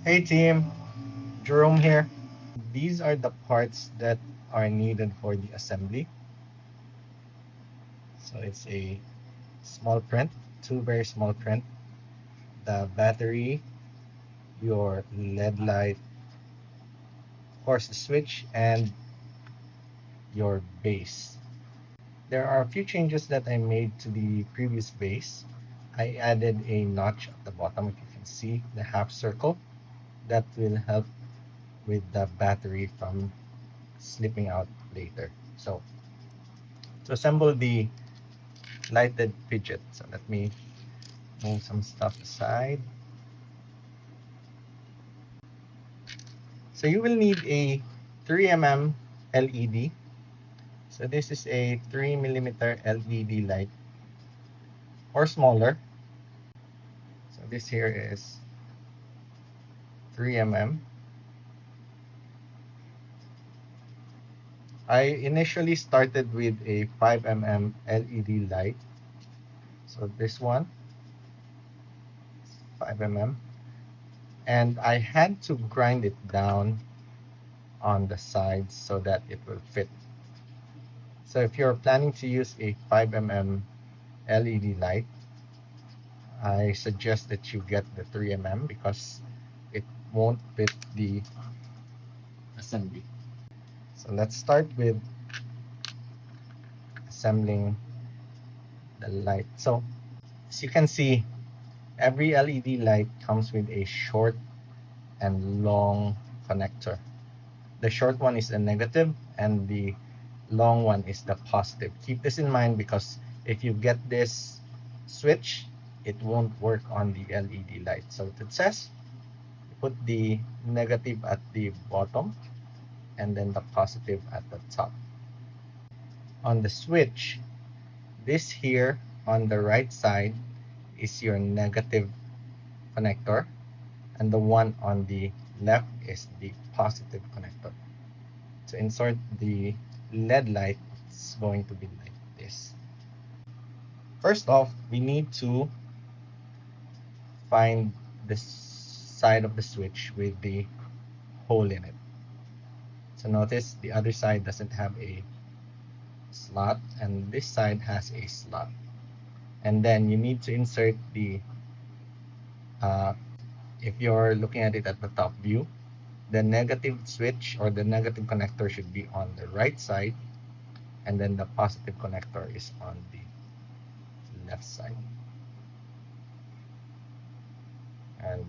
Hey team, Jerome here. These are the parts that are needed for the assembly. So it's a small print, two very small print. The battery, your LED light, of course the switch, and your base. There are a few changes that I made to the previous base. I added a notch at the bottom, if you can see the half circle. That will help with the battery from slipping out later. So to assemble the lighted fidget. So let me move some stuff aside. So you will need a 3 mm LED. So this is a 3 mm LED light or smaller. So this here is 3 mm. I initially started with a 5 mm LED light. So this one, 5 mm. And I had to grind it down on the sides so that it will fit. So if you're planning to use a 5 mm LED light, I suggest that you get the 3 mm because it won't fit the assembly. So let's start with assembling the light. So as you can see, every LED light comes with a short and long connector. The short one is the negative and the long one is the positive. Keep this in mind because if you get this switch, it won't work on the LED light. So it says put the negative at the bottom and then the positive at the top. On the switch, this here on the right side is your negative connector and the one on the left is the positive connector. To insert the LED light, it's going to be like this. First off, we need to find the side of the switch with the hole in it. So notice the other side doesn't have a slot and this side has a slot. And then you need to insert the if you're looking at it at the top view, the negative switch or the negative connector should be on the right side and then the positive connector is on the left side. And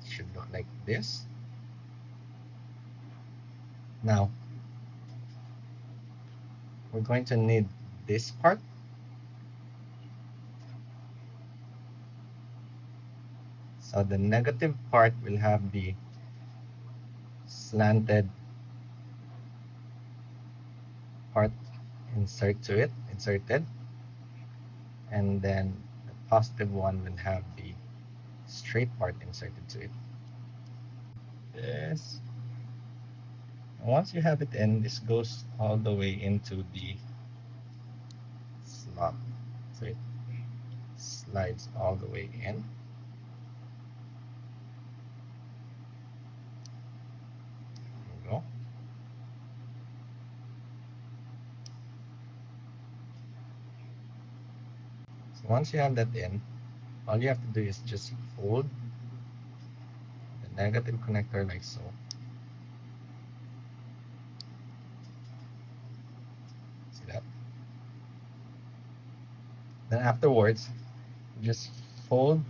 it should look like this. Now we're going to need this part. So the negative part will have the slanted part inserted, and then the positive one will have the straight part inserted to it. This. Once you have it in, this goes all the way into the slot. So it slides all the way in. There we go. So once you have that in, all you have to do is just fold the negative connector like so. See that? Then afterwards, just fold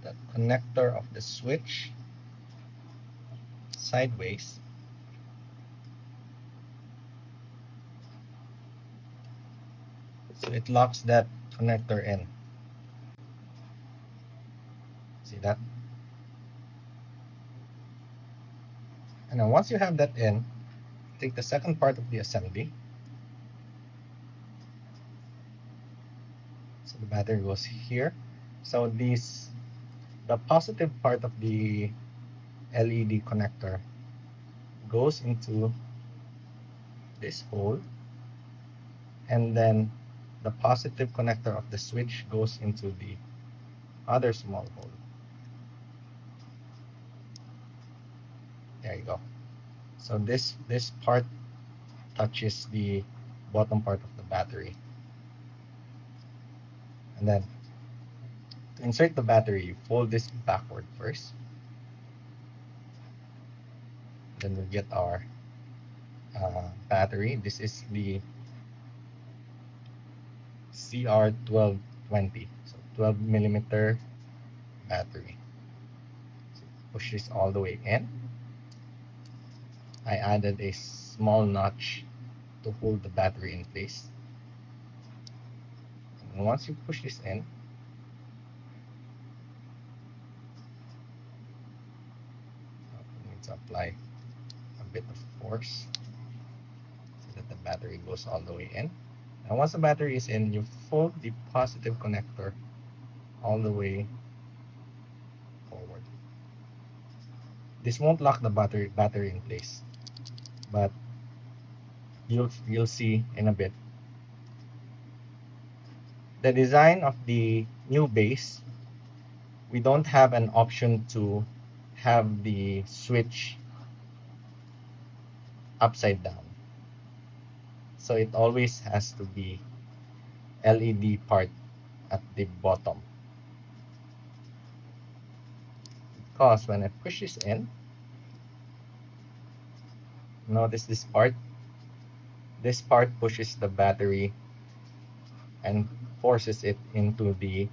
the connector of the switch sideways. So it locks that connector in. See that? And then once you have that in, take the second part of the assembly. So the battery goes here. So the positive part of the LED connector goes into this hole, and then the positive connector of the switch goes into the other small hole. There you go. So this part touches the bottom part of the battery. And then to insert the battery, you fold this backward first. Then we get our battery. This is the CR1220, so 12 millimeter battery. So push this all the way in. I added a small notch to hold the battery in place. And once you push this in, you need to apply a bit of force so that the battery goes all the way in. And once the battery is in, you fold the positive connector all the way forward. This won't lock the battery in place, but you'll see in a bit. The design of the new base, we don't have an option to have the switch upside down. So it always has to be LED part at the bottom. Because when I push this in, notice this part. This part pushes the battery and forces it into the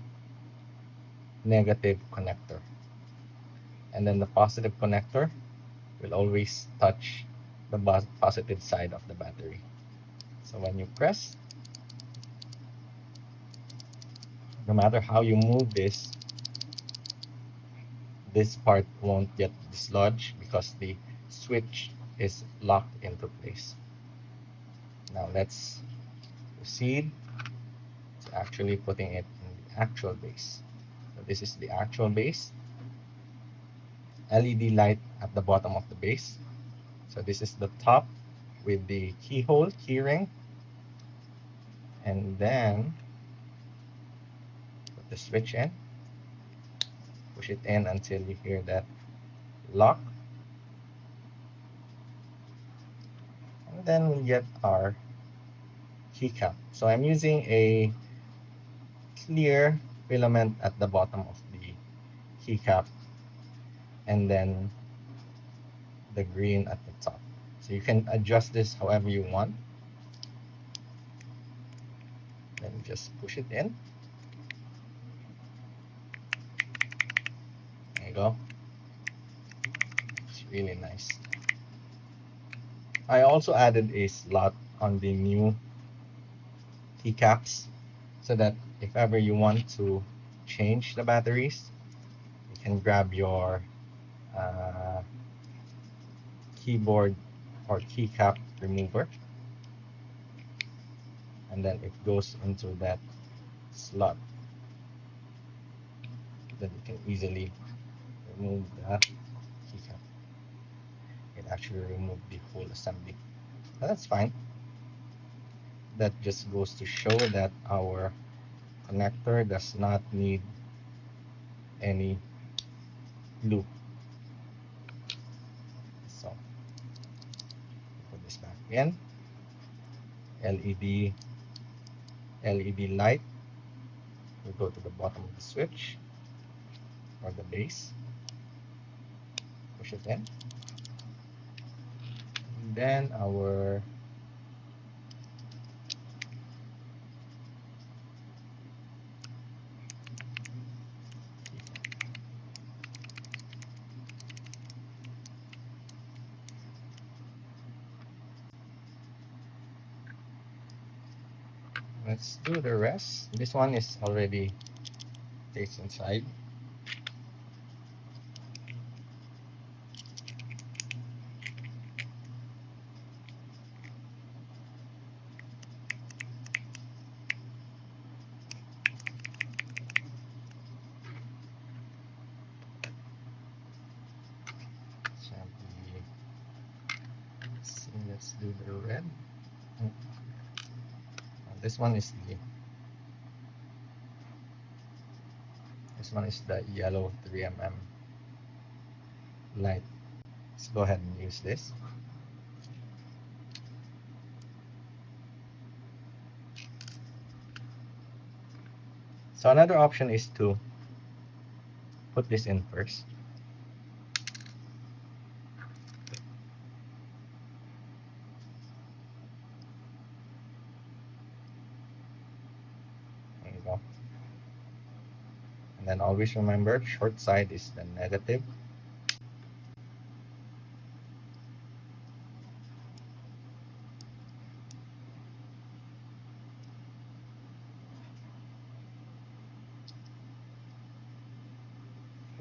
negative connector. And then the positive connector will always touch the positive side of the battery. So when you press, no matter how you move this part won't get dislodged because the switch is locked into place. Now let's proceed to actually putting it in the actual base. So this is the actual base. LED light at the bottom of the base. So this is the top with the keyhole, keyring. And then put the switch in. Push it in until you hear that lock. And then we get our keycap. So I'm using a clear filament at the bottom of the keycap and then the green at the top. So you can adjust this however you want. Then just push it in. There you go. It's really nice. I also added a slot on the new keycaps so that if ever you want to change the batteries, you can grab your keyboard or keycap remover, and then it goes into that slot. Then you can easily remove the keycap. It actually removed the whole assembly. But that's fine. That just goes to show that our connector does not need any loop. So put this back in. LED light will go to the bottom of the switch or the base. Push it in. And then our let's do the rest. This one is already placed inside. Let's do the red. This one is the yellow 3mm light. Let's go ahead and use this. So another option is to put this in first. There you go. And then always remember, short side is the negative.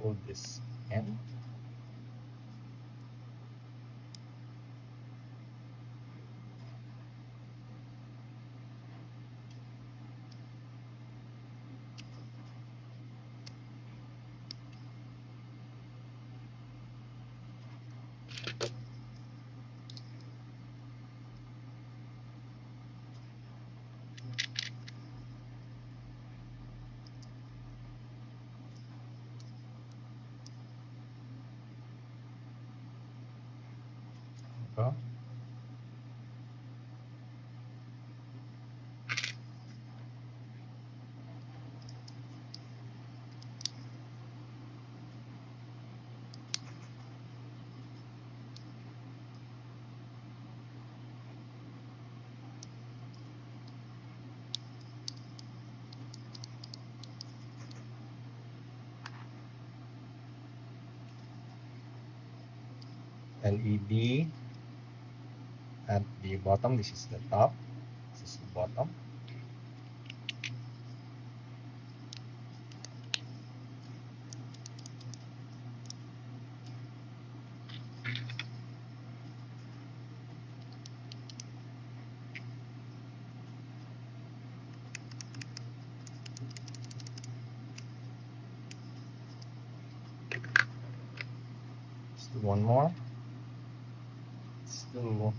Fold this in. Go. LED at the bottom. This is the top. This is the bottom. Let's do one more. Let's do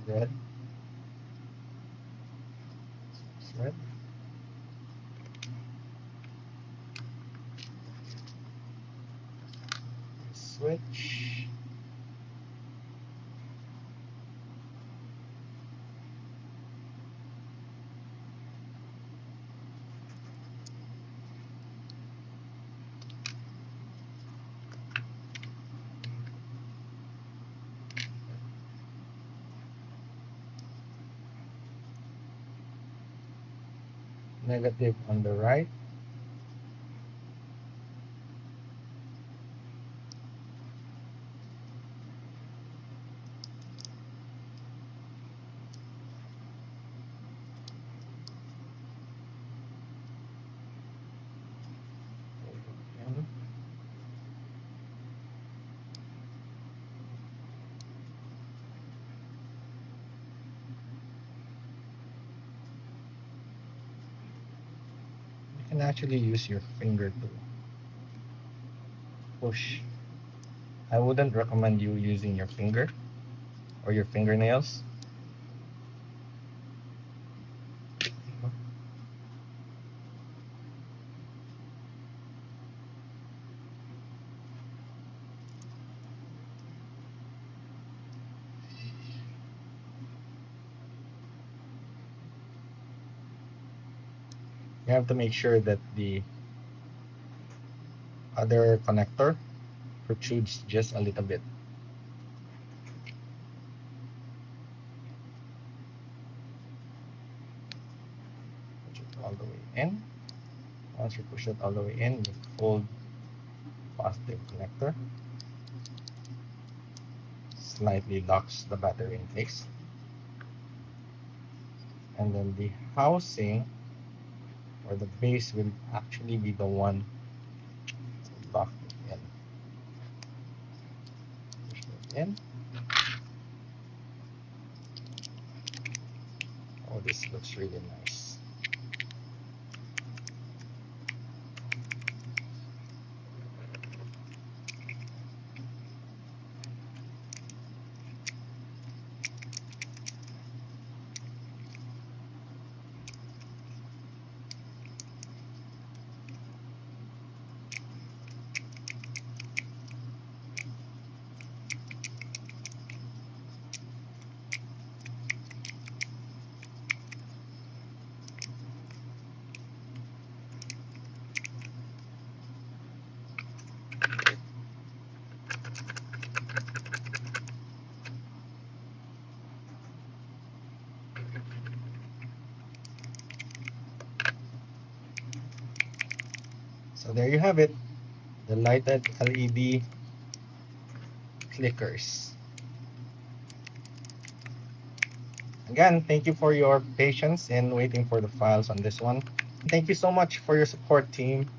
red. It's red. Switch. Negative on the right. And you can actually use your finger to push. I wouldn't recommend you using your finger or your fingernails. You have to make sure that the other connector protrudes just a little bit. Push it all the way in. Once you push it all the way in, you fold positive connector. Slightly locks the battery in place. And then the housing or the base will actually be the one to lock it in. Push it in. Oh, this looks really nice. So there you have it, the lighted LED clickers. Again, thank you for your patience in waiting for the files on this one. Thank you so much for your support, team.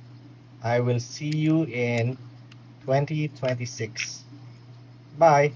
I will see you in 2026. Bye.